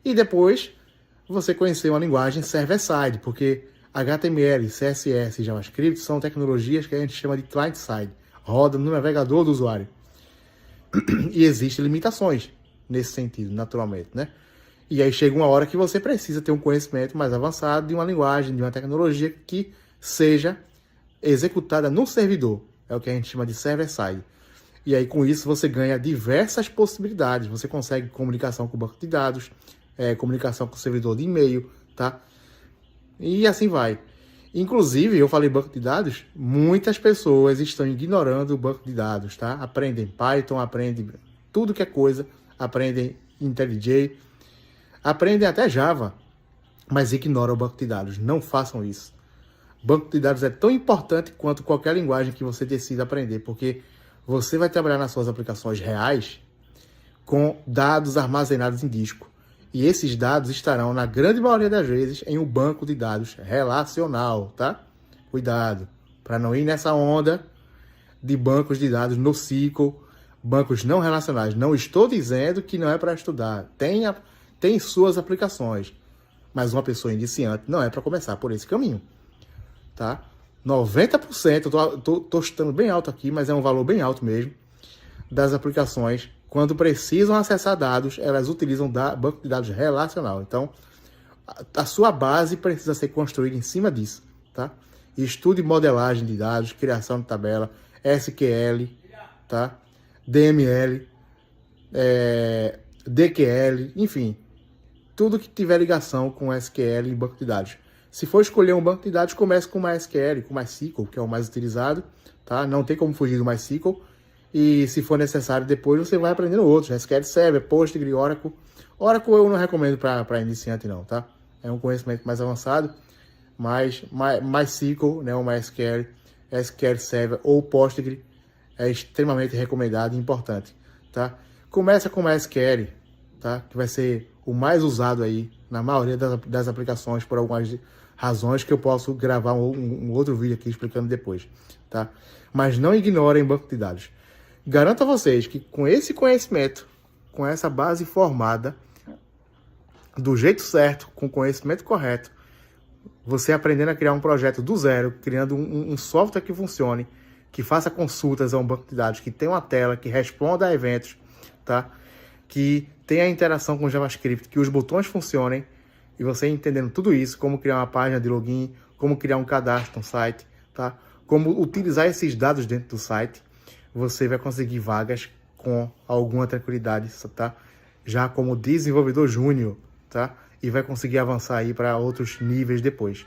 E depois você conhecer uma linguagem server-side, porque HTML, CSS e JavaScript são tecnologias que a gente chama de client-side, roda no navegador do usuário. E existem limitações nesse sentido, naturalmente, né? E aí chega uma hora que você precisa ter um conhecimento mais avançado de uma linguagem, de uma tecnologia que seja executada no servidor. É o que a gente chama de server-side. E aí com isso você ganha diversas possibilidades. Você consegue comunicação com o banco de dados, comunicação com o servidor de e-mail, tá? E assim vai. Inclusive, eu falei banco de dados, muitas pessoas estão ignorando o banco de dados, tá? Aprendem Python, aprendem tudo que é coisa, aprendem IntelliJ, aprendem até Java, mas ignoram o banco de dados. Não façam isso. Banco de dados é tão importante quanto qualquer linguagem que você decida aprender, porque você vai trabalhar nas suas aplicações reais com dados armazenados em disco. E esses dados estarão, na grande maioria das vezes, em um banco de dados relacional, tá? Cuidado, para não ir nessa onda de bancos de dados NoSQL, bancos não relacionais. Não estou dizendo que não é para estudar. Tem suas aplicações, mas uma pessoa iniciante não é para começar por esse caminho, tá? 90%, tô estando bem alto aqui, mas é um valor bem alto mesmo, das aplicações, quando precisam acessar dados, elas utilizam banco de dados relacional. Então, a sua base precisa ser construída em cima disso, tá? Estude modelagem de dados, criação de tabela, SQL, tá? DML, DQL, enfim, tudo que tiver ligação com SQL e banco de dados. Se for escolher um banco de dados, comece com MySQL, com MySQL, que é o mais utilizado, tá? Não tem como fugir do MySQL. E se for necessário, depois você vai aprendendo outros. SQL Server, Postgre, Oracle. Oracle eu não recomendo para iniciante não, tá? É um conhecimento mais avançado, mas MySQL, né, o MySQL, SQL Server ou Postgre é extremamente recomendado e importante, tá? Começa com MySQL, tá? Que vai ser o mais usado aí na maioria das aplicações por algumas razões que eu posso gravar um outro vídeo aqui explicando depois, tá? Mas não ignorem banco de dados. Garanto a vocês que com esse conhecimento, com essa base formada, do jeito certo, com o conhecimento correto, você aprendendo a criar um projeto do zero, criando um software que funcione, que faça consultas a um banco de dados, que tenha uma tela, que responda a eventos, tá? Que tenha interação com JavaScript, que os botões funcionem, e você entendendo tudo isso, como criar uma página de login, como criar um cadastro no site, tá? Como utilizar esses dados dentro do site, você vai conseguir vagas com alguma tranquilidade, tá? Já como desenvolvedor júnior, tá? E vai conseguir avançar aí para outros níveis depois.